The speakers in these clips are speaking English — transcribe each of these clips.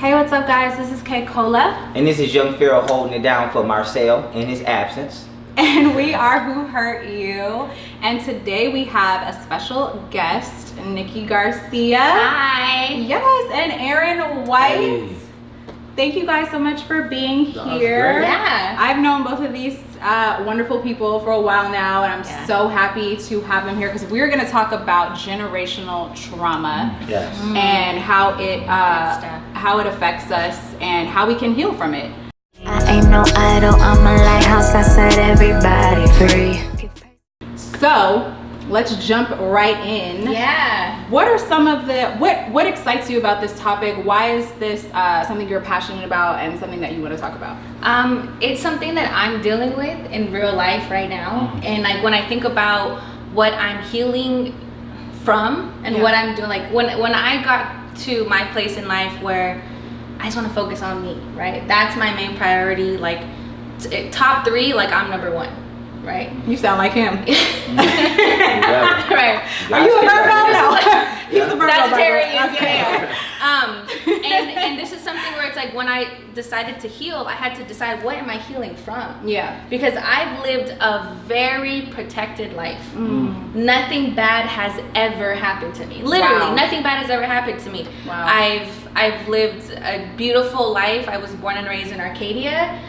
Hey, what's up guys? This is K Cola. And this is young Pharaoh holding it down for Marcel in his absence. And we are Who Hurt You. And today we have a special guest, Nicky Garcia. Hi. Yes, and Aaron White. Hey. Thank you guys so much for being here. Yeah. I've known both of these wonderful people for a while now, and I'm so happy to have them here because we're going to talk about generational trauma. Yes. And how it affects us and how we can heal from it. I ain't no idol, I'm a lighthouse, I set everybody free. So let's jump right in. Yeah. What are some of the what excites you about this topic? Why is this something you're passionate about and something that you want to talk about? It's something that I'm dealing with in real life right now. And like when I think about what I'm healing from and what I'm doing, like when I got to my place in life where I just want to focus on me, right? That's my main priority. Like top 3, like I'm number 1. Right? You sound like him. Right. Are you a Virgo? No. He's a Virgo. Sagittarius, and this is something where it's like when I decided to heal, I had to decide what am I healing from? Yeah. Because I've lived a very protected life. Nothing bad has ever happened to me. Literally, nothing bad has ever happened to me. Wow. I've lived a beautiful life. I was born and raised in Arcadia.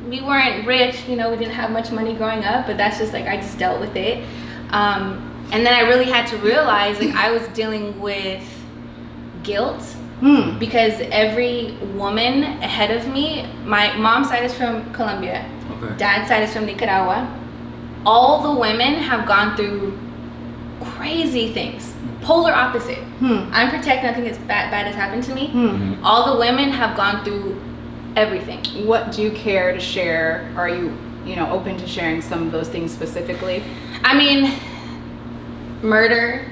We weren't rich, we didn't have much money growing up, but that's just like, I just dealt with it. And then I really had to realize like I was dealing with guilt because every woman ahead of me, my mom's side is from Colombia, dad's side is from Nicaragua. All the women have gone through crazy things, polar opposite. I'm protected, nothing as bad has happened to me. All the women have gone through everything. What do you care to share? Are you, open to sharing some of those things specifically? I mean, murder,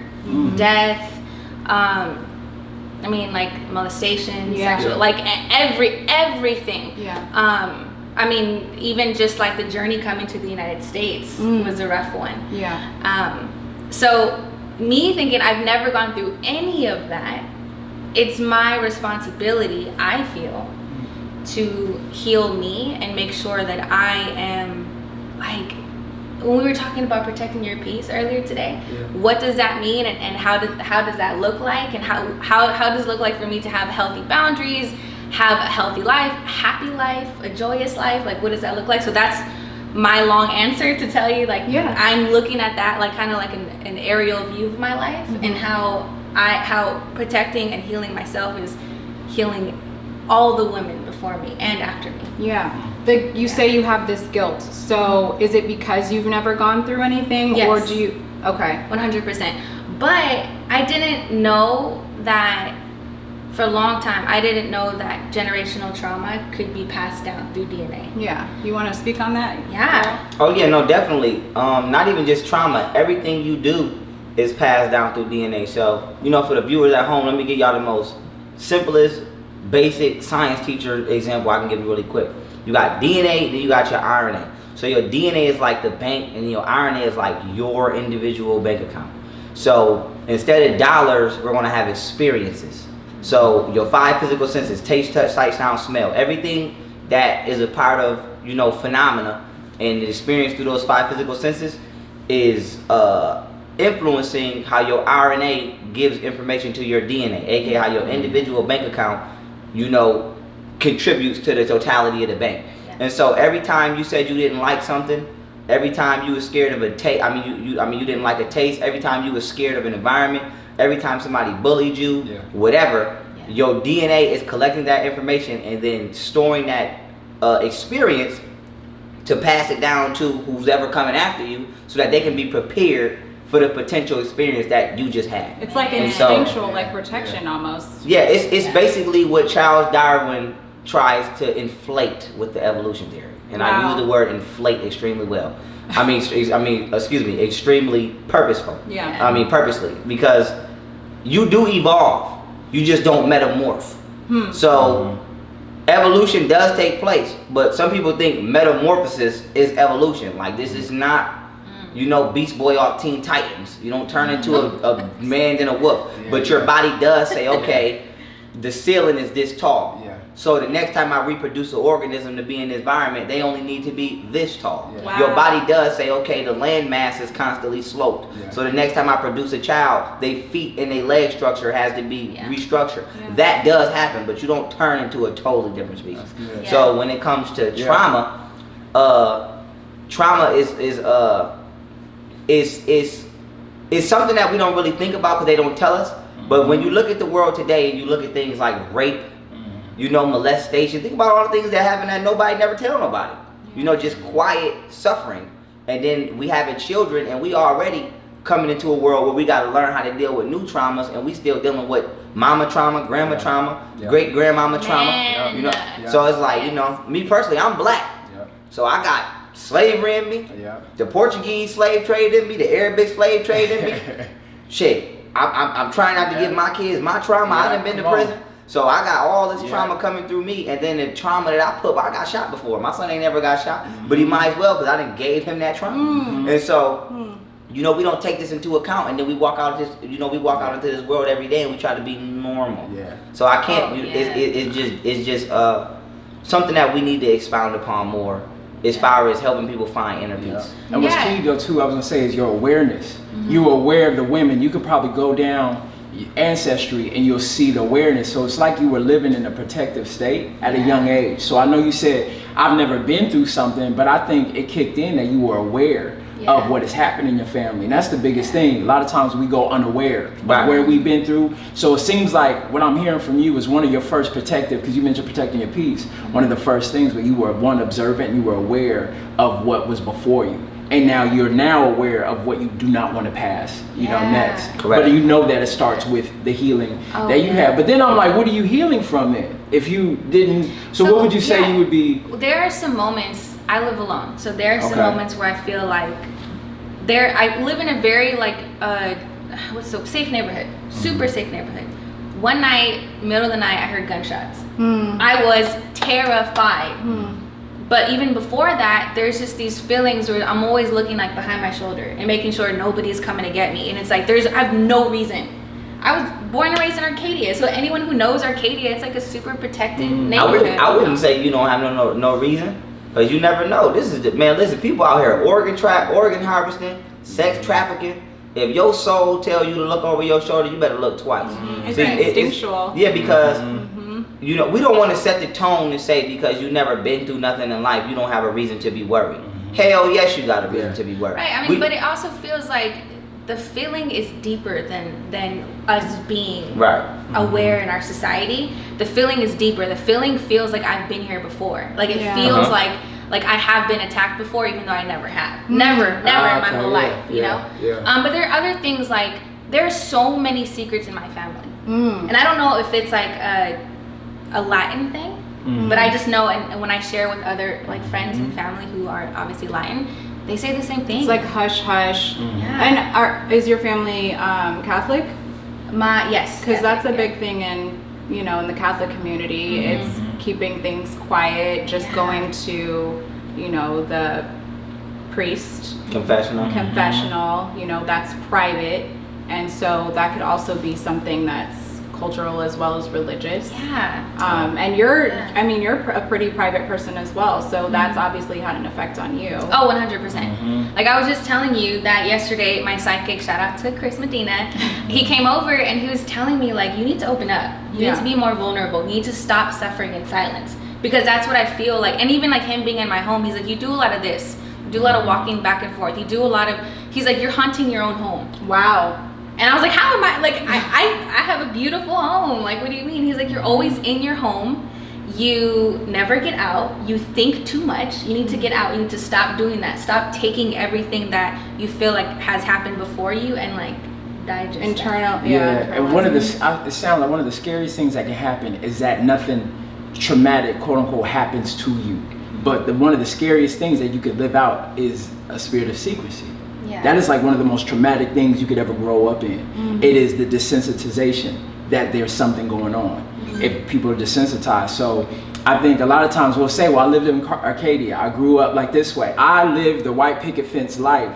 death, like molestation, sexual, like everything. Yeah. I mean, even just like the journey coming to the United States was a rough one. Yeah. So me thinking I've never gone through any of that, it's my responsibility, I feel, to heal me and make sure that I am, like, when we were talking about protecting your peace earlier today, what does that mean and how does that look like, and how does it look like for me to have healthy boundaries, have a healthy life, happy life, a joyous life? Like, what does that look like? So that's my long answer to tell you, like, I'm looking at that like kind of like an aerial view of my life, and how protecting and healing myself is healing all the women before me and after me. Yeah. You say you have this guilt. So is it because you've never gone through anything? Yes. Or do you? Okay. 100%. But I didn't know that for a long time. I didn't know that generational trauma could be passed down through DNA. Yeah. You want to speak on that? Yeah. Oh yeah, no, definitely. Not even just trauma. Everything you do is passed down through DNA. So, for the viewers at home, let me give y'all the most simplest basic science teacher example I can give you really quick. You got DNA, then you got your RNA. So your DNA is like the bank, and your RNA is like your individual bank account. So instead of dollars, we're going to have experiences. So your 5 physical senses, taste, touch, sight, sound, smell, everything that is a part of, phenomena and the experience through those 5 physical senses is influencing how your RNA gives information to your DNA, aka how your individual bank account contributes to the totality of the bank. And so every time you said you didn't like something, every time you were scared of a taste, you didn't like a taste, every time you were scared of an environment, every time somebody bullied you, whatever, your DNA is collecting that information and then storing that experience to pass it down to who's ever coming after you so that they can be prepared for the potential experience that you just had. It's like instinctual, like protection almost. Yeah, it's basically what Charles Darwin tries to inflate with the evolution theory. And I use the word inflate extremely well. Extremely purposeful. Yeah. Purposely. Because you do evolve. You just don't metamorph. So evolution does take place, but some people think metamorphosis is evolution. Like, this is not Beast Boy off Teen Titans. You don't turn into a man then a wolf. But your body does say, okay, the ceiling is this tall. Yeah. So the next time I reproduce an organism to be in the environment, they only need to be this tall. Yeah. Wow. Your body does say, okay, the land mass is constantly sloped. Yeah. So the next time I produce a child, their feet and their leg structure has to be restructured. Yeah. That does happen, but you don't turn into a totally different species. good. Yeah. So when it comes to trauma, trauma is something that we don't really think about because they don't tell us. But when you look at the world today and you look at things like rape, you know, molestation, think about all the things that happen that nobody never tell nobody. You know, just quiet suffering. And then we having children and we already coming into a world where we got to learn how to deal with new traumas, and we still dealing with mama trauma, grandma trauma, great grandmama trauma. You know, so it's like, you know, me personally, I'm black. So I got slavery in me, the Portuguese slave trade in me, the Arabic slave trade in me. Shit, I'm trying not to give my kids my trauma. I done been to prison. So I got all this trauma coming through me, and then the trauma that I got shot before. My son ain't never got shot, but he might as well because I done gave him that trauma. And so, you know, we don't take this into account, and then we walk out this, you know, we walk out into this world every day and we try to be normal. So I can't. It's just something that we need to expound upon more, as far as helping people find inner peace. And what's key though too, I was gonna say, is your awareness. You're aware of the women. You could probably go down ancestry and you'll see the awareness. So it's like you were living in a protective state at a young age. So I know you said I've never been through something, but I think it kicked in that you were aware of what has happened in your family, and that's the biggest thing. A lot of times we go unaware of where we've been through. So it seems like what I'm hearing from you is one of your first protective, because you mentioned protecting your peace, one of the first things where you were one observant and you were aware of what was before you. And now you're now aware of what you do not want to pass, you know, next. Correct. But you know that it starts with the healing that you have. But then I'm like, what are you healing from then? If you didn't, so what would you say you would be? There are some moments, I live alone. So there are some moments where I feel like I live in a very safe neighborhood, super safe neighborhood. One night, middle of the night, I heard gunshots. I was terrified. But even before that, there's just these feelings where I'm always looking like behind my shoulder and making sure nobody's coming to get me. And it's like, I have no reason. I was born and raised in Arcadia, so anyone who knows Arcadia, it's like a super protected neighborhood. I wouldn't say you don't have no reason, because you never know. This is listen, people out here organ harvesting, sex trafficking. If your soul tell you to look over your shoulder, you better look twice. It's instinctual. Because you know, we don't want to set the tone and say because you never been through nothing in life, you don't have a reason to be worried. Hell yes, you got a reason to be worried. Right. I mean, but it also feels like the feeling is deeper than us being aware in our society. The feeling is deeper. The feeling feels like I've been here before. Like it feels like I have been attacked before, even though I never have. Never in my whole life, you know? But there are other things, like there's so many secrets in my family. And I don't know if it's like a Latin thing, but I just know, and when I share with other like friends and family who are obviously Latin, they say the same thing. It's like hush hush. And is your family Catholic? Yes, because that's a big thing in the Catholic community. It's keeping things quiet, just going to the priest, confessional, that's private, and so that could also be something that's cultural as well as religious. And you're a pretty private person as well, so that's obviously had an effect on you. 100%. Like I was just telling you that yesterday, my psychic, shout out to Chris Medina, he came over and he was telling me, like, you need to open up, you need to be more vulnerable, you need to stop suffering in silence, because that's what I feel like. And even like him being in my home, he's like, you do a lot of this, you do a lot of walking back and forth, you do a lot of, he's like, you're hunting your own home. Wow. And I was like, how am I, like, I have a beautiful home. Like, what do you mean? He's like, you're always in your home. You never get out. You think too much. You need to get out. You need to stop doing that. Stop taking everything that you feel like has happened before you and like digest internal. And one of the, it sounds like one of the scariest things that can happen is that nothing traumatic, quote unquote, happens to you. But one of the scariest things that you could live out is a spirit of secrecy. That is like one of the most traumatic things you could ever grow up in. It is the desensitization that there's something going on if people are desensitized. So I think a lot of times we'll say, well, I lived in Arcadia, I grew up like this way, I lived the white picket fence life.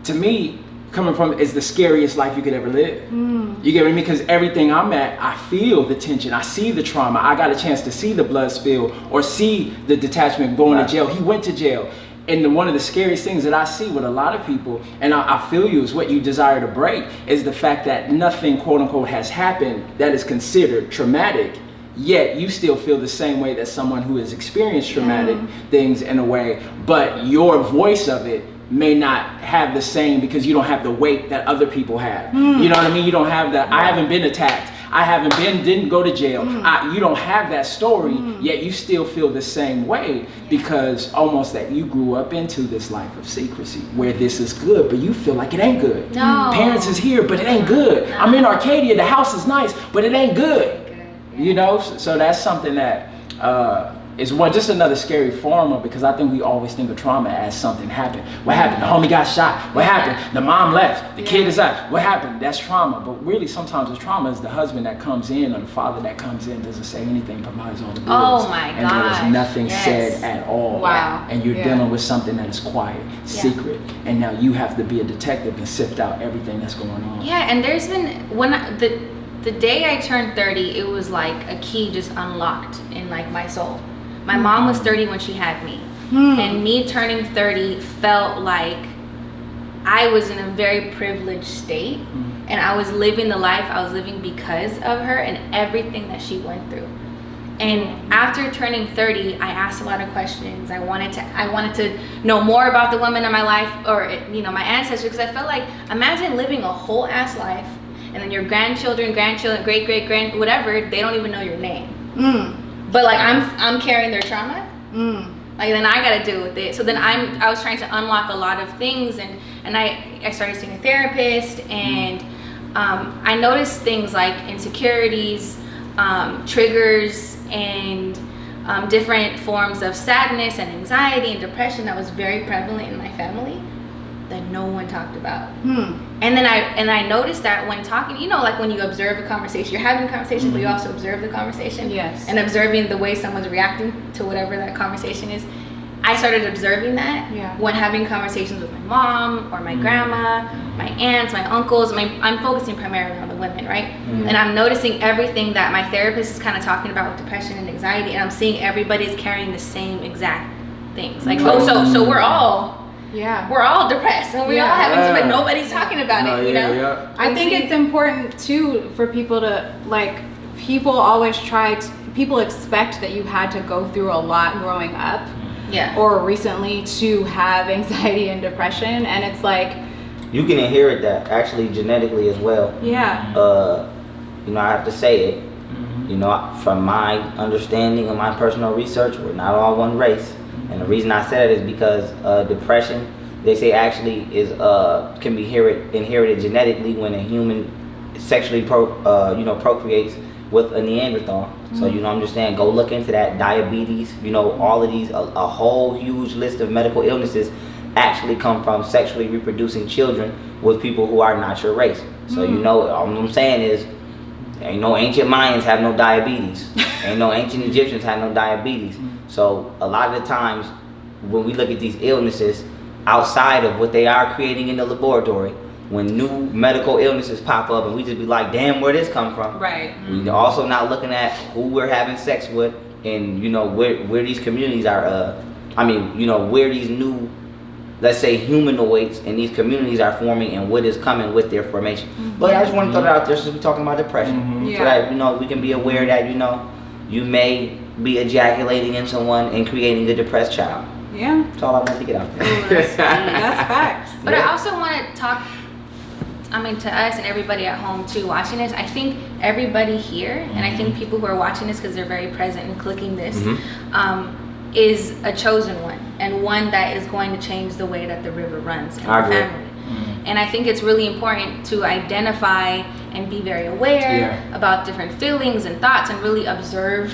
To me, coming from is the scariest life you could ever live. You get what I mean? Because everything I'm at, I feel the tension, I see the trauma, I got a chance to see the blood spill or see the detachment going to jail. He went to jail. And one of the scariest things that I see with a lot of people, and I feel you, is what you desire to break, is the fact that nothing, quote unquote, has happened that is considered traumatic, yet you still feel the same way that someone who has experienced traumatic things in a way, but your voice of it may not have the same because you don't have the weight that other people have. You know what I mean? You don't have that. I haven't been attacked. I didn't go to jail. You don't have that story, yet you still feel the same way because almost that you grew up into this life of secrecy where this is good, but you feel like it ain't good. No. Parents is here, but it ain't good. I'm in Arcadia, the house is nice, but it ain't good. You know, so that's something that is just another scary form of, because I think we always think of trauma as something happened. What happened? The homie got shot. What happened? The mom left. The kid is out. What happened? That's trauma. But really, sometimes the trauma is the husband that comes in or the father that comes in, doesn't say anything, provides all the bills. Oh my and there is nothing said at all. Wow. And you're dealing with something that is quiet, secret, and now you have to be a detective and sift out everything that's going on. Yeah, and there's been the day I turned 30, it was like a key just unlocked in like my soul. My mom was 30 when she had me, and me turning 30 felt like I was in a very privileged state, and I was living the life I was living because of her and everything that she went through. And after turning 30, I asked a lot of questions. I wanted to know more about the women in my life, or my ancestors, because I felt like, imagine living a whole ass life, and then your grandchildren, great-great-grand, whatever, they don't even know your name. But like I'm carrying their trauma. Like then I gotta deal with it. So then I was trying to unlock a lot of things, and I started seeing a therapist, and I noticed things like insecurities, triggers, and different forms of sadness and anxiety and depression that was very prevalent in my family that no one talked about. And then I noticed that when talking, like when you observe a conversation, you're having a conversation, but you also observe the conversation. Yes. And observing the way someone's reacting to whatever that conversation is. I started observing that when having conversations with my mom or my grandma, my aunts, my uncles. I'm focusing primarily on the women, right? And I'm noticing everything that my therapist is kind of talking about with depression and anxiety, and I'm seeing everybody's carrying the same exact things. Like, so we're all depressed, and we all having to, but nobody's talking about it, you know? I think it's important too for people to, like, people always people expect that you had to go through a lot growing up or recently to have anxiety and depression, and it's like you can inherit that actually genetically as well. I have to say it, from my understanding and my personal research, we're not all one race. And the reason I said it is because depression, they say, actually can be inherited genetically when a human sexually procreates with a Neanderthal. So understand, go look into that. Diabetes, all of these, a whole huge list of medical illnesses actually come from sexually reproducing children with people who are not your race. So all I'm saying is, ain't no ancient Mayans have no diabetes. Ain't no ancient Egyptians have no diabetes. So a lot of the times when we look at these illnesses outside of what they are creating in the laboratory, when new medical illnesses pop up and we just be like, damn, where this come from? Right. We're also not looking at who we're having sex with, and where these communities are, where these new, let's say, humanoids in these communities are forming and what is coming with their formation. But I just want to throw that out there since we're talking about depression. So that, we can be aware that, you may be ejaculating in someone and creating a depressed child. Yeah. That's all I wanted to get out there. Ooh, that's facts. But I also want to talk, to us and everybody at home too watching this, I think everybody here, and I think people who are watching this because they're very present and clicking this, is a chosen one, and one that is going to change the way that the river runs in our family. And I think it's really important to identify and be very aware about different feelings and thoughts, and really observe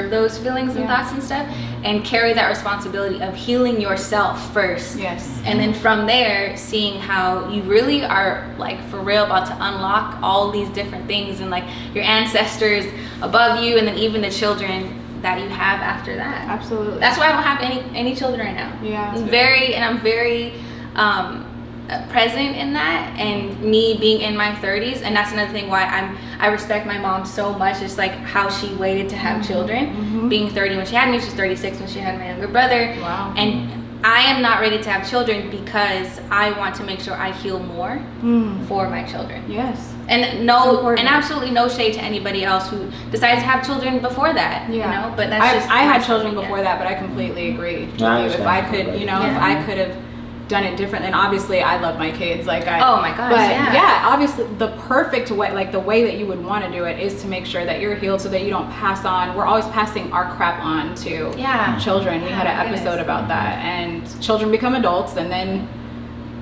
those feelings and thoughts and stuff, and carry that responsibility of healing yourself first. And then from there, seeing how you really are, like, for real about to unlock all these different things, and like your ancestors above you, and then even the children that you have after that. Absolutely. That's why I don't have any children right now. I'm very present in that, and me being in my 30s, and that's another thing why I respect my mom so much. It's like how she waited to have children, being 30 when she had me. She's 36 when she had my younger brother. Wow. And I am not ready to have children because I want to make sure I heal more for my children. Yes. And absolutely no shade to anybody else who decides to have children before that. Yeah. You know, but that's I had children before that, but I completely agree with you. If I could, you know, if I could have done it differently, and obviously I love my kids, like oh my gosh, but yeah, obviously the perfect way, like the way that you would want to do it, is to make sure that you're healed so that you don't pass on. We're always passing our crap on to children. We had an episode about that, and children become adults, and then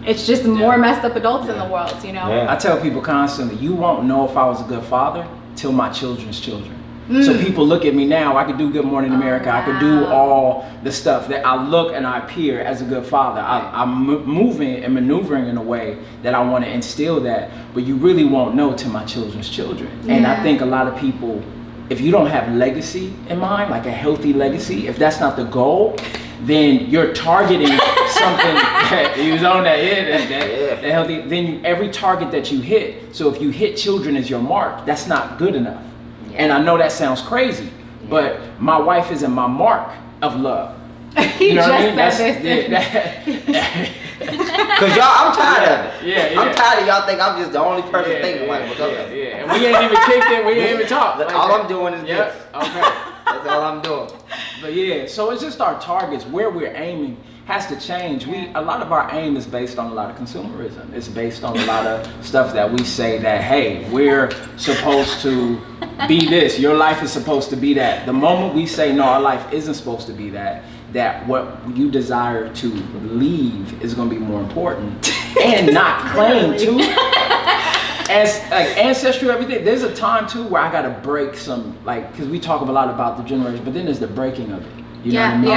it's just more messed up adults in the world, you know. I tell people constantly, you won't know if I was a good father till my children's children. So people look at me now, I could do Good Morning America, I could do all the stuff that I look and I appear as a good father. I'm moving and maneuvering in a way that I want to instill that, but you really won't know to my children's children. And I think a lot of people, if you don't have legacy in mind, like a healthy legacy, if that's not the goal, then you're targeting something that you was on that healthy, then every target that you hit, so if you hit children as your mark, that's not good enough. And I know that sounds crazy, but my wife isn't my mark of love. You know what I mean? Cause y'all, I'm tired of it. Yeah. I'm tired of y'all think I'm just the only person thinking like, yeah. And we ain't even kicked it. We ain't even talked. Like all I'm doing is this. Okay. That's all I'm doing. But yeah, so it's just our targets, where we're aiming has to change. A lot of our aim is based on a lot of consumerism. It's based on a lot of stuff that we say that, hey, we're supposed to be this. Your life is supposed to be that. The moment we say, no, our life isn't supposed to be that what you desire to leave is going to be more important and not claim to. As like ancestry, everything, there's a time too where I gotta break some, like, because we talk a lot about the generation, but then there's the breaking of it. You know what I mean?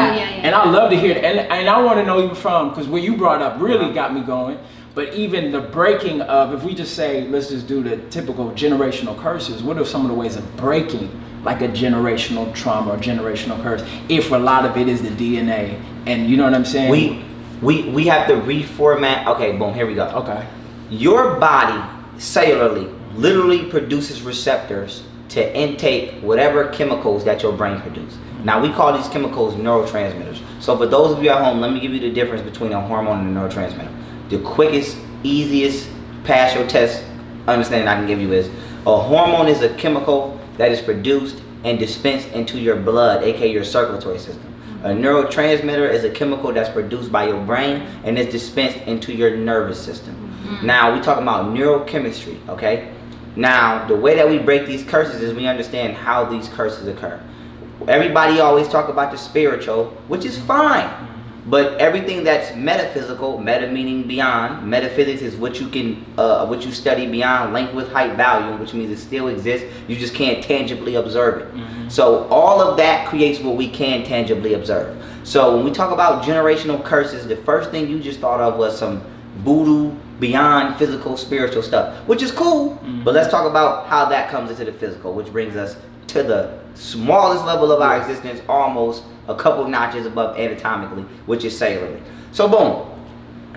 And I love to hear it. And I want to know you from, because what you brought up really got me going. But even the breaking of, if we just say, let's just do the typical generational curses, what are some of the ways of breaking like a generational trauma or generational curse, if a lot of it is the DNA? And you know what I'm saying? We have to reformat. Okay, boom, here we go. Okay. Your body cellularly literally produces receptors to intake whatever chemicals that your brain produces. Now we call these chemicals neurotransmitters. So for those of you at home, let me give you the difference between a hormone and a neurotransmitter. The quickest, easiest pass your test understanding I can give you is a hormone is a chemical that is produced and dispensed into your blood, aka your circulatory system. A neurotransmitter is a chemical that's produced by your brain and is dispensed into your nervous system. Now we talk about neurochemistry, okay? Now the way that we break these curses is we understand how these curses occur. Everybody always talk about the spiritual, which is fine, but everything that's metaphysical, meta meaning beyond, metaphysics is what you can, what you study beyond length, width, height, value, which means it still exists. You just can't tangibly observe it. So all of that creates what we can tangibly observe. So when we talk about generational curses, the first thing you just thought of was some voodoo, beyond physical, spiritual stuff, which is cool. But let's talk about how that comes into the physical, which brings us to the smallest level of our existence, almost a couple notches above anatomically, which is cellularly. So boom,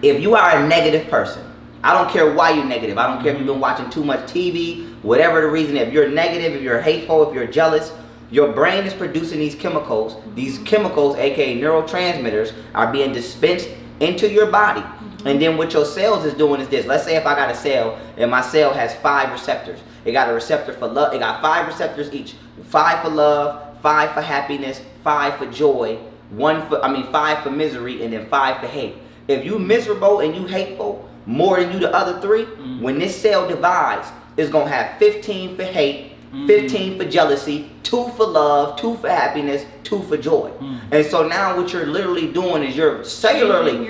if you are a negative person, I don't care why you're negative, I don't care if you've been watching too much TV, whatever the reason, if you're negative, if you're hateful, if you're jealous, your brain is producing these chemicals, aka neurotransmitters, are being dispensed into your body. And then what your cells is doing is this. Let's say if I got a cell and my cell has 5 receptors. It got a receptor for love. It got 5 receptors each. 5 for love, 5 for happiness, 5 for joy, 5 for misery, and then 5 for hate. If you miserable and you hateful more than you the other 3, when this cell divides, it's gonna have 15 for hate, 15 for jealousy, 2 for love, 2 for happiness, 2 for joy. And so now what you're literally doing is you're cellularly,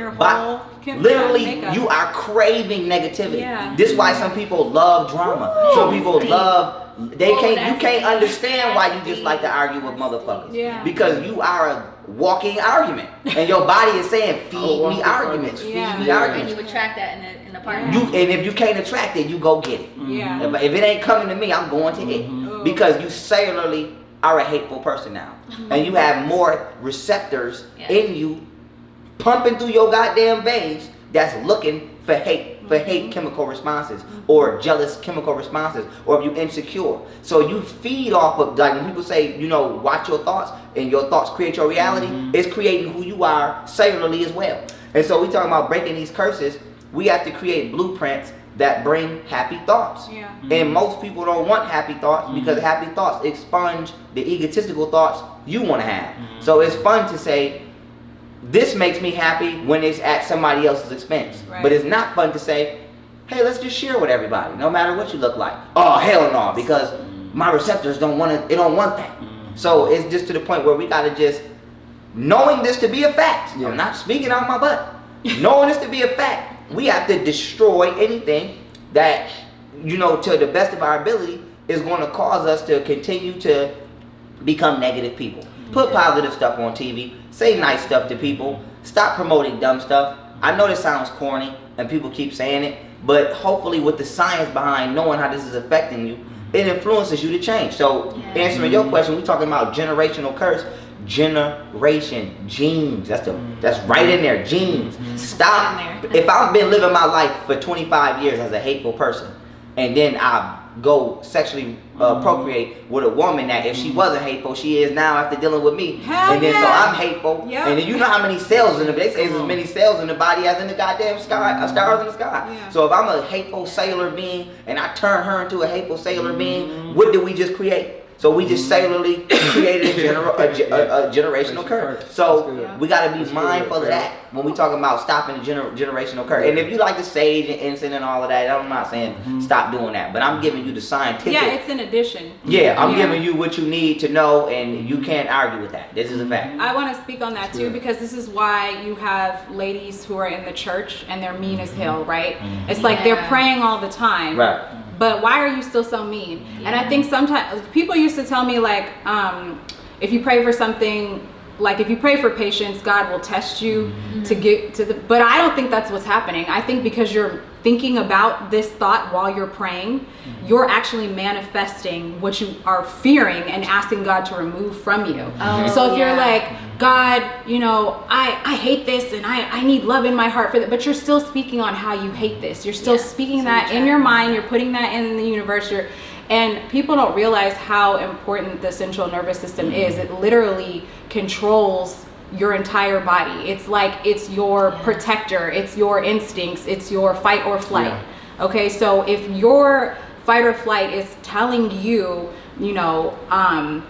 you are craving negativity. This is why some people love drama. Some people love, you can't understand why you just like to argue with motherfuckers. Because you are a walking argument. And your body is saying, feed me arguments, feed me arguments. And you attract that in the partner. And if you can't attract it, you go get it. If it ain't coming to me, I'm going to it. Because you cellularly are a hateful person now. And you have more receptors in you pumping through your goddamn veins that's looking for hate chemical responses, or jealous chemical responses, or if you're insecure. So you feed off of, like when people say, you know, watch your thoughts and your thoughts create your reality, it's creating who you are cellularly as well. And so we talking about breaking these curses. We have to create blueprints that bring happy thoughts. Yeah. And most people don't want happy thoughts because happy thoughts expunge the egotistical thoughts you want to have. So it's fun to say, this makes me happy when it's at somebody else's expense. Right. But it's not fun to say, hey, let's just share with everybody, no matter what you look like. Oh, hell no, because my receptors don't want it, they don't want that. So it's just to the point where we gotta just, knowing this to be a fact, I'm not speaking out my butt, knowing this to be a fact, we have to destroy anything that, you know, to the best of our ability is going to cause us to continue to become negative people. Put positive stuff on TV, say nice stuff to people, stop promoting dumb stuff. I know this sounds corny and people keep saying it, but hopefully with the science behind knowing how this is affecting you, it influences you to change. So answering your question, we're talking about generational curse. Generation, genes, that's right in there, genes. Stop. If I've been living my life for 25 years as a hateful person, and then I go sexually procreate with a woman that if she wasn't hateful, she is now after dealing with me. And then so I'm hateful. And then you know how many cells in the, they say there's as many cells in the body as in the goddamn sky, stars in the sky. So if I'm a hateful cellular being and I turn her into a hateful cellular being, what did we just create? So we just cellularly created a generational curse. So we got to be mindful of that when we talking about stopping the generational curse. And if you like the sage and incense and all of that, I'm not saying stop doing that, but I'm giving you the scientific. Yeah, it's an addition. Yeah, I'm giving you what you need to know, and you can't argue with that. This is a fact. I want to speak on that too, because this is why you have ladies who are in the church and they're mean as hell, right? It's like they're praying all the time. Right. But why are you still so mean? And I think sometimes people used to tell me, like, if you pray for something, like if you pray for patience, God will test you to get to the, but I don't think that's what's happening. I think because you're thinking about this thought while you're praying, you're actually manifesting what you are fearing and asking God to remove from you. So if you're like, God, you know, I hate this and I need love in my heart for that, but you're still speaking on how you hate this. You're still speaking that in your mind, you're putting that in the universe. And people don't realize how important the central nervous system is. It literally controls your entire body. It's like it's your protector, it's your instincts, it's your fight or flight. Okay, so if your fight or flight is telling you, you know, I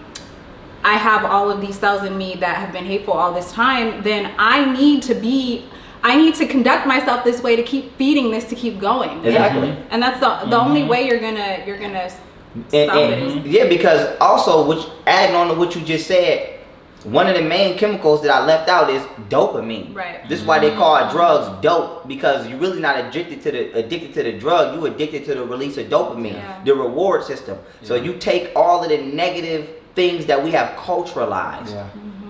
have all of these cells in me that have been hateful all this time, then I need to conduct myself this way to keep feeding this, to keep going. Exactly. And that's the only way you're gonna stop it. Yeah, because also, which adding on to what you just said, one of the main chemicals that I left out is dopamine. Right. This is why they call drugs dope, because you're really not addicted to the drug. You addicted to the release of dopamine, the reward system. So you take all of the negative things that we have culturalized,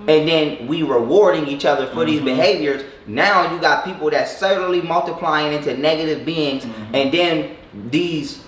and then we rewarding each other for these behaviors. Now you got people that cellularly multiplying into negative beings, and then these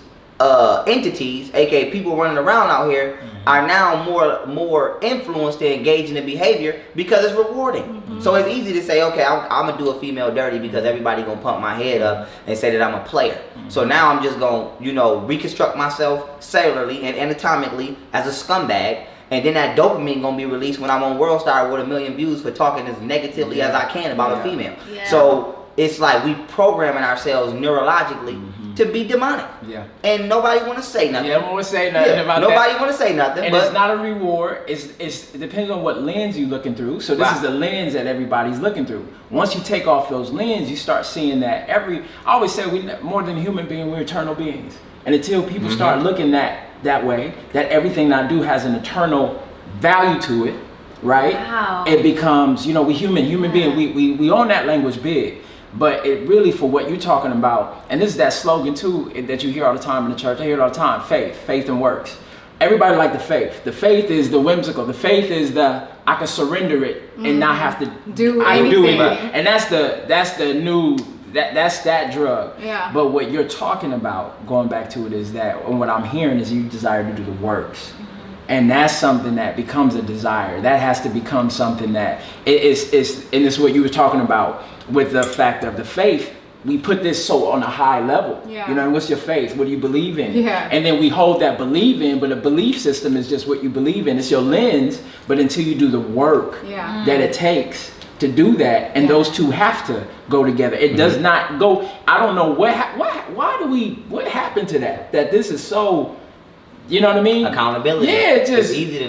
entities, aka people running around out here, are now more influenced to engage in the behavior because it's rewarding. So it's easy to say, okay, I'm gonna do a female dirty because everybody gonna pump my head up and say that I'm a player. So now I'm just gonna, you know, reconstruct myself cellularly and anatomically as a scumbag, and then that dopamine gonna be released when I'm on World Star with 1 million views for talking as negatively as I can about a female. So it's like we programming ourselves neurologically to be demonic. And nobody want to say nothing. No one want to say nothing about nobody that. want to say nothing. And but it's not a reward. It depends on what lens you're looking through. So this is the lens that everybody's looking through. Once you take off those lenses, you start seeing that I always say we're more than a human being, we're eternal beings. And until people start looking that way, that everything I do has an eternal value to it, right? It becomes, you know, we human being, we own that language big. But it really, for what you're talking about, and this is that slogan too that you hear all the time in the church. I hear it all the time: faith and works. Everybody like the faith. The faith is the whimsical. The faith is the I can surrender it and not have to do anything. And that's the new that's that drug. But what you're talking about, going back to it, is that, and what I'm hearing is you desire to do the works. And that's something that becomes a desire. That has to become something that is and this is what you were talking about with the fact of the faith. we put this so on a high level. Yeah. You know, and what's your faith? What do you believe in? Yeah. And then we hold that belief in, but a belief system is just what you believe in. It's your lens, but until you do the work that it takes to do that, and those two have to go together. It does not go. I don't know what happened to that? That this is so, you know what I mean? Accountability. Yeah, it's easy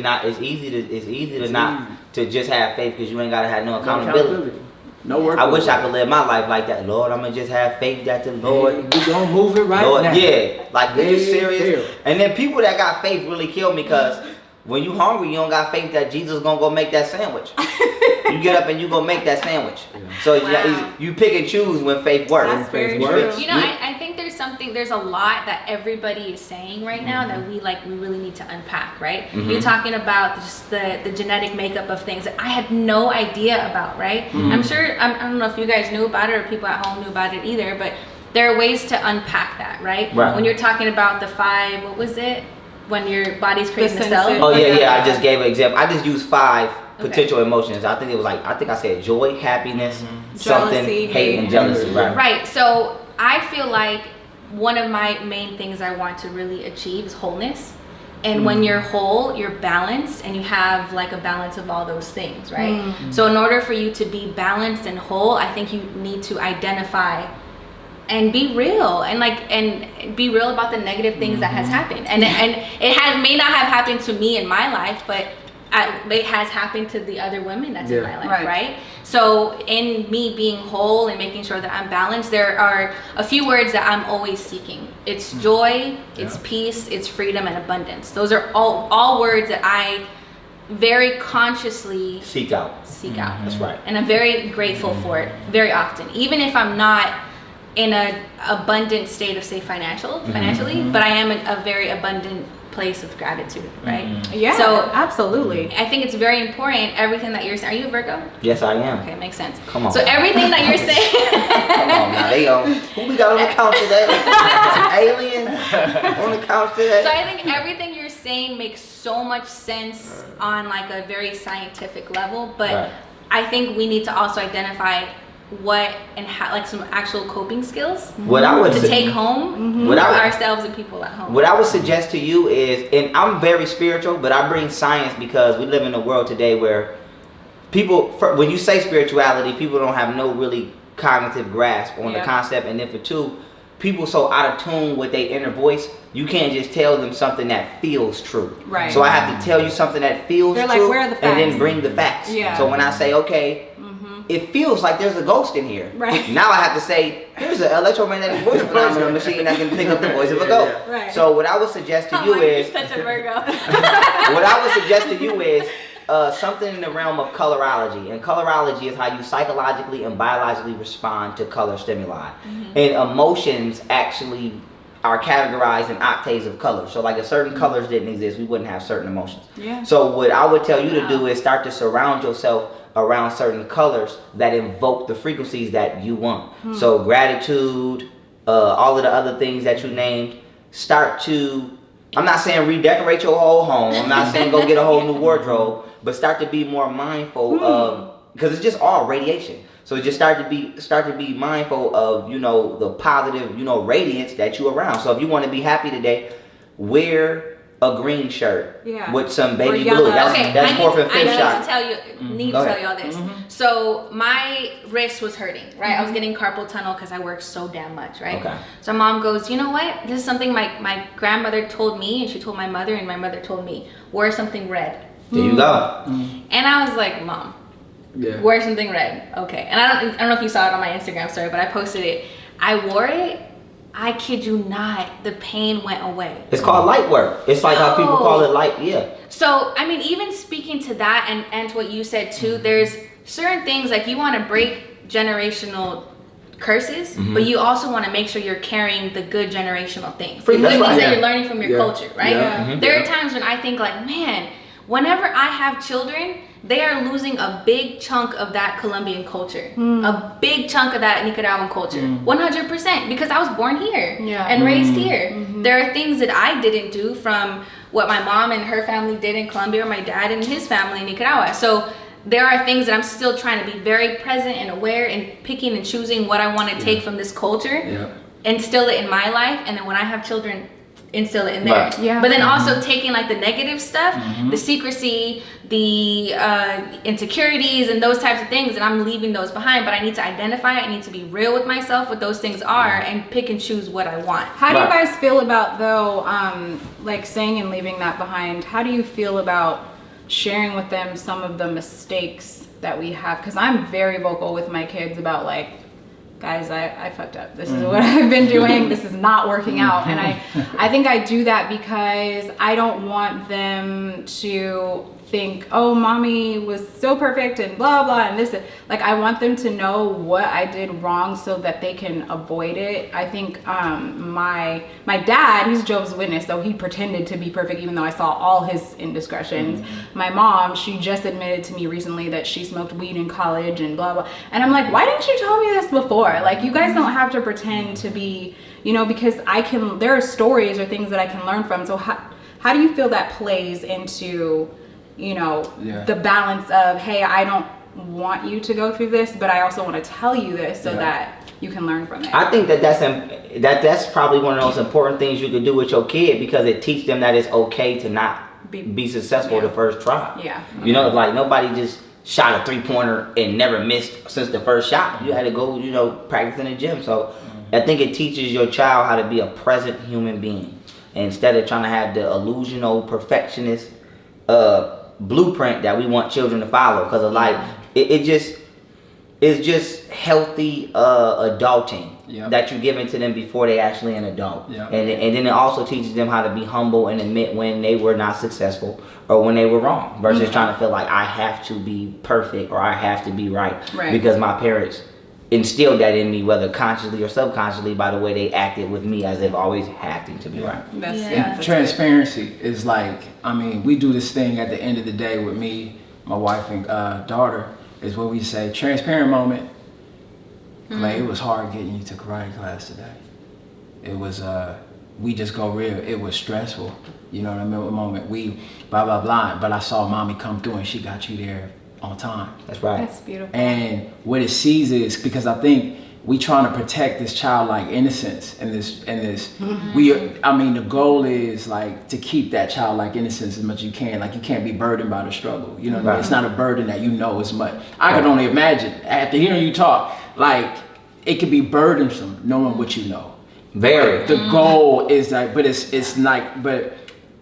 to just have faith because you ain't gotta have no accountability. No work. I wish I could live my life like that. Lord, I'm gonna just have faith that the Lord. We gonna move it right Lord, now. yeah, like this is serious. And then people that got faith really kill me because when you hungry, you don't got faith that Jesus is gonna go make that sandwich. You get up and you go make that sandwich. So you pick and choose when faith works. That's very true. You know, I think there's a lot that everybody is saying right now that we really need to unpack, right? You're talking about just the genetic makeup of things that I had no idea about, right? I'm sure, I don't know if you guys knew about it or people at home knew about it either, but there are ways to unpack that, right? When you're talking about the 5, what was it? When your body's creating the cell? Oh yeah, I just gave an example. I just used 5 potential emotions. I think it was I said joy, happiness, something, jealousy, hate, and jealousy. Right. So I feel like one of my main things I want to really achieve is wholeness. And when you're whole, you're balanced, and you have like a balance of all those things, right? So in order for you to be balanced and whole, I think you need to identify and be real and be real about the negative things that has happened. And it may not have happened to me in my life, but it has happened to the other women that's in my life, right? So in me being whole and making sure that I'm balanced, there are a few words that I'm always seeking. It's joy, it's peace, it's freedom, and abundance. Those are all words that I very consciously seek out. That's right. And I'm very grateful for it very often, even if I'm not in an abundant state of, say, financially, but I am in a very abundant place of gratitude, right? Yeah, so absolutely. I think it's very important, everything that you're saying. Are you a Virgo? Yes, I am. Okay, makes sense. Come on. So everything that you're saying. Come on now, who we got on the couch today? Aliens on the couch today. So I think everything you're saying makes so much sense on like a very scientific level, but I think we need to also identify what and how, like some actual coping skills to take home for ourselves and people at home. What I would suggest to you is, and I'm very spiritual, but I bring science because we live in a world today where people, when you say spirituality, people don't have no really cognitive grasp on the concept. And then for 2, people so out of tune with their inner voice, you can't just tell them something that feels true. Right. So I have to tell you something that feels They're true, like, where are the facts? and then bring the facts. Yeah. So when I say, okay, it feels like there's a ghost in here. Right. Now I have to say, here's an electromagnetic voice phenomenon machine that can pick up the voice of a ghost. Right. So what I would suggest to you is, you're such a Virgo. what I would suggest to you is something in the realm of colorology. And colorology is how you psychologically and biologically respond to color stimuli. And emotions actually are categorized in octaves of color. So like if certain colors didn't exist, we wouldn't have certain emotions. Yeah. So what I would tell you to do is start to surround yourself around certain colors that invoke the frequencies that you want. So gratitude, all of the other things that you named, start to, I'm not saying redecorate your whole home, I'm not saying go get a whole new wardrobe, but start to be more mindful of, because it's just all radiation. So just start to be mindful of, the positive, radiance that you around. So if you want to be happy today, wear a green shirt with some baby blue. That's 4th and 5th shot. I need to tell you all this. So my wrist was hurting, right? I was getting carpal tunnel because I worked so damn much, right? Okay. So mom goes, you know what? This is something my grandmother told me, and she told my mother, and my mother told me, wear something red. There you go. And I was like, Mom, wear something red. Okay. And I don't know if you saw it on my Instagram story, but I posted it. I wore it. I kid you not, the pain went away. It's called light work. It's like how people call it light, So, I mean, even speaking to that and to what you said too, there's certain things like you want to break generational curses, but you also want to make sure you're carrying the good generational things. The good things that you're learning from your culture, right? There are times when I think like, man, whenever I have children, they are losing a big chunk of that Colombian culture, a big chunk of that Nicaraguan culture, 100%, because I was born here and raised here. There are things that I didn't do from what my mom and her family did in Colombia or my dad and his family in Nicaragua. So there are things that I'm still trying to be very present and aware and picking and choosing what I want to take from this culture, instill it in my life, and then when I have children, instill it in there. Right. But then also taking like the negative stuff, the secrecy, the insecurities and those types of things, and I'm leaving those behind. But I need to identify it. I need to be real with myself what those things are and pick and choose what I want. How do you guys feel about though, like saying and leaving that behind? How do you feel about sharing with them some of the mistakes that we have? Because I'm very vocal with my kids about like, guys, I fucked up. This is what I've been doing. This is not working out. And I think I do that because I don't want them to think, oh, mommy was so perfect and blah, blah, and this. Like, I want them to know what I did wrong so that they can avoid it. I think my dad, he's Jehovah's Witness, so he pretended to be perfect even though I saw all his indiscretions. My mom, she just admitted to me recently that she smoked weed in college and blah, blah. And I'm like, why didn't you tell me this before? Like, you guys don't have to pretend to be, you know, because there are stories or things that I can learn from. So how do you feel that plays into, you know, the balance of, hey, I don't want you to go through this, but I also want to tell you this so that you can learn from it. I think that's probably one of those important things you could do with your kid, because it teaches them that it's okay to not be successful the first try. You know, like nobody just shot a 3-pointer and never missed since the first shot. You had to go, you know, practice in the gym. So I think it teaches your child how to be a present human being instead of trying to have the illusional perfectionist blueprint that we want children to follow, because of like it's just healthy adulting that you're giving to them before they actually an adult. And then it also teaches them how to be humble and admit when they were not successful or when they were wrong, versus trying to feel like I have to be perfect or I have to be right. Because my parents instilled that in me, whether consciously or subconsciously, by the way they acted with me, as they've always having to be right. That's transparency is like, I mean, we do this thing at the end of the day with me, my wife and daughter, is what we say, transparent moment. Like, it was hard getting you to karate class today. It was, we just go real. It was stressful. You know what I mean? At moment, we blah, blah, blah. But I saw mommy come through and she got you there on time. That's right. That's beautiful. And what it sees is, because I think we trying to protect this childlike innocence and this I mean, the goal is like to keep that childlike innocence as much as you can. Like, you can't be burdened by the struggle. You know what I mean? It's not a burden that you know as much. I could only imagine after hearing you talk, like, it could be burdensome knowing what you know. Very. The goal is like, but it's like, but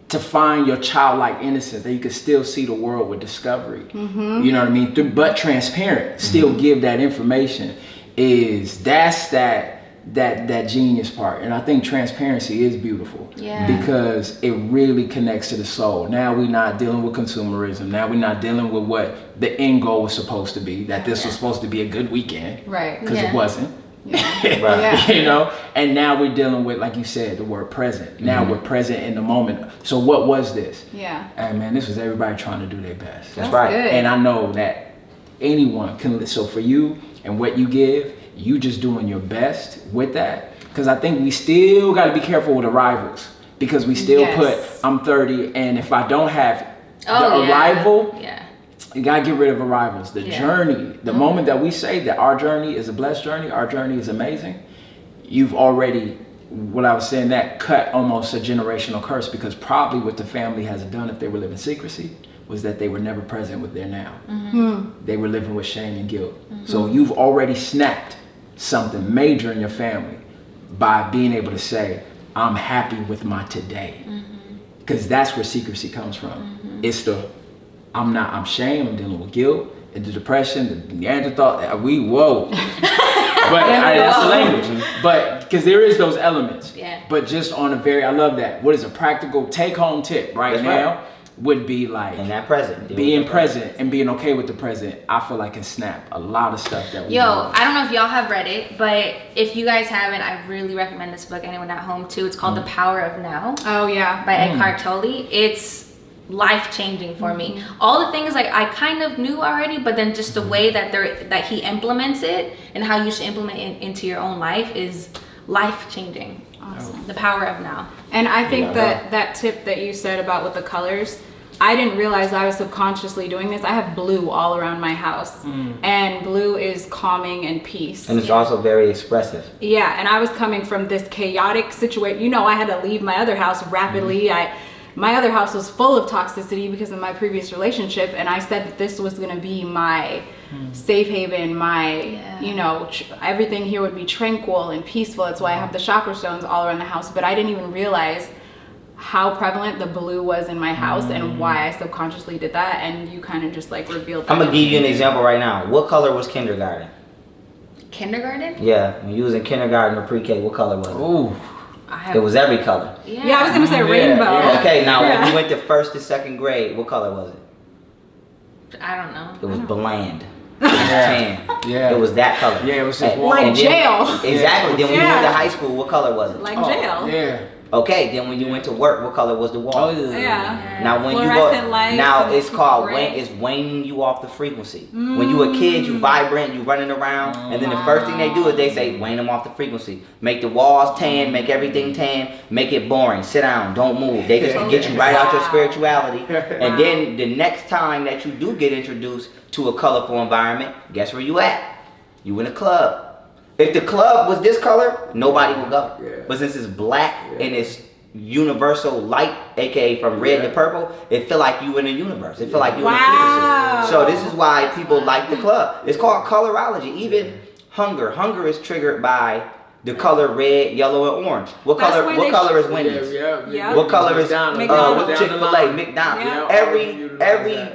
to find your childlike innocence, that you can still see the world with discovery. You know what I mean? But transparent, still give that information, that's that genius part. And I think transparency is beautiful because it really connects to the soul. Now we're not dealing with consumerism. Now we're not dealing with what the end goal was supposed to be, that this was supposed to be a good weekend. Because it wasn't. You know, and now we're dealing with, like you said, the word present. Now we're present in the moment. So what was this? And man, this was everybody trying to do their best. That's right. Good. And I know that anyone can. So for you and what you give, you just doing your best with that. Because I think we still got to be careful with arrivals, because we still put, I'm 30, and if I don't have arrival, you gotta get rid of arrivals. The journey, the moment that we say that our journey is a blessed journey, our journey is amazing, you've already, what I was saying, that cut almost a generational curse, because probably what the family has done if they were living secrecy was that they were never present with their now. They were living with shame and guilt. So you've already snapped something major in your family by being able to say, I'm happy with my today. Because that's where secrecy comes from. It's the, I'm shame, I'm dealing with guilt, and the depression, the Neanderthal, but that's the language. But because there is those elements. But just on a very, I love that. What is a practical take-home tip right now would be like, and that present, being present and being okay with the present. I feel like can snap a lot of stuff that we do. I don't know if y'all have read it, but if you guys haven't, I really recommend this book. Anyone at home too. It's called The Power of Now. By Eckhart Tolle. It's life-changing for me. All the things like I kind of knew already, but then just the way that he implements it and how you should implement it into your own life is life-changing. Awesome. The Power of Now. And I think that tip that you said about with the colors, I didn't realize I was subconsciously doing this. I have blue all around my house, and blue is calming and peace. And it's also very expressive. Yeah, and I was coming from this chaotic situation. You know, I had to leave my other house rapidly. My other house was full of toxicity because of my previous relationship, and I said that this was going to be my safe haven, my, you know, everything here would be tranquil and peaceful. That's why I have the chakra stones all around the house. But I didn't even realize how prevalent the blue was in my house and why I subconsciously did that. And you kind of just like revealed that. I'm gonna give you an example right now. What color was kindergarten? Kindergarten? Yeah, when you was in kindergarten or pre-K, what color was it? Ooh. It was every color. Yeah, I was gonna say rainbow. yeah. Okay, now when you went to 1st to 2nd grade, what color was it? I don't know. It was bland. It was tan. Yeah. It was that color. Yeah, it was just Like And then- jail. Exactly. Then when you went to high school, what color was it? Like jail. Yeah. Okay, then when you went to work, what color was the wall? Oh, Yeah. Now when you Fluorescent go, lights now and it's called gray. it's waning you off the frequency. When you a kid, you vibrant, you running around, and then the first thing they do is they say wane them off the frequency. Make the walls tan, make everything tan, make it boring. Sit down, don't move. They just get you right out your spirituality. And then the next time that you do get introduced to a colorful environment, guess where you at? You in a club. If the club was this color, nobody would go. Yeah. But since it's black and it's universal light, aka from red to purple, it feel like you in a universe. It feel like you in a frequency. So this is why people like the club. It's called colorology. Even hunger. Hunger is triggered by the color red, yellow, and orange. What That's color? why What they color is Yeah, Wendy's? Yeah. What color is McDonald's. Chick-fil-A, McDonald's? Yeah. Every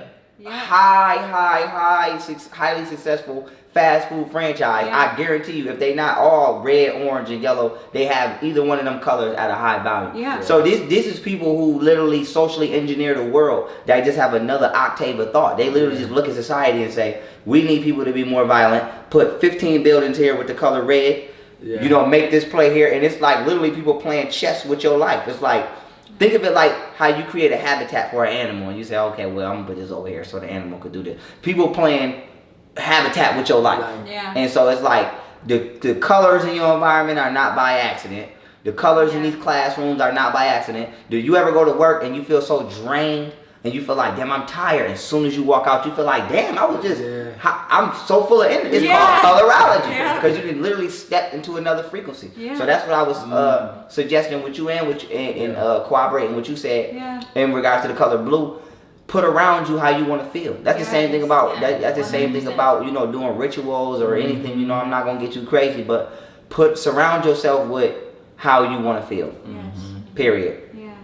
highly successful fast food franchise, I guarantee you, if they not all red, orange, and yellow, they have either one of them colors at a high value. Yeah. So this is people who literally socially engineer the world. That just have another octave of thought. They literally just look at society and say, we need people to be more violent. Put 15 buildings here with the color red. Yeah. You know, make this play here, and it's like literally people playing chess with your life. It's like, think of it like how you create a habitat for an animal, and you say, okay, well, I'm gonna put this over here so the animal could do this. People playing habitat with your life. Yeah. And so it's like the colors in your environment are not by accident. The colors in these classrooms are not by accident. Do you ever go to work and you feel so drained and you feel like, damn, I'm tired? As soon as you walk out, you feel like, damn, I was just, I'm so full of energy. It's called colorology because you can literally step into another frequency. Yeah. So that's what I was suggesting with you and cooperating what you said in regards to the color blue. Put around you how you want to feel. That's the same thing about that's the same thing about, you know, doing rituals or anything. You know, I'm not gonna get you crazy, but surround yourself with how you want to feel. Period. Yeah.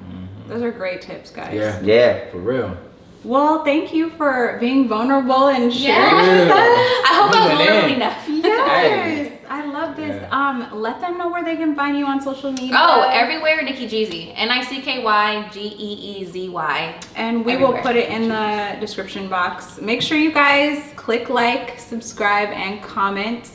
Those are great tips, guys. Yeah. For real. Well, thank you for being vulnerable and sharing Yeah. with us. I hope I was Moving vulnerable in. enough. Yes. I love this. Let them know where they can find you on social media. Oh, everywhere Nicky Geezy. NICKYGEEZY. And we will put it in the description box. Make sure you guys click like, subscribe, and comment.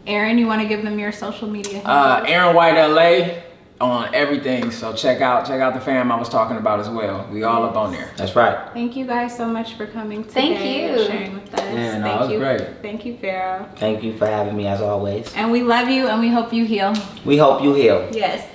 Aaron, you want to give them your social media handles? Aaron White LA on everything. So check out the fam I was talking about as well. We all up on there. That's right. Thank you guys so much for coming today. Thank you. And sharing with us. Yeah, no, Thank it was you. great. Thank you, Pharaoh. Thank you for having me as always. And we love you and we hope you heal. We hope you heal. Yes.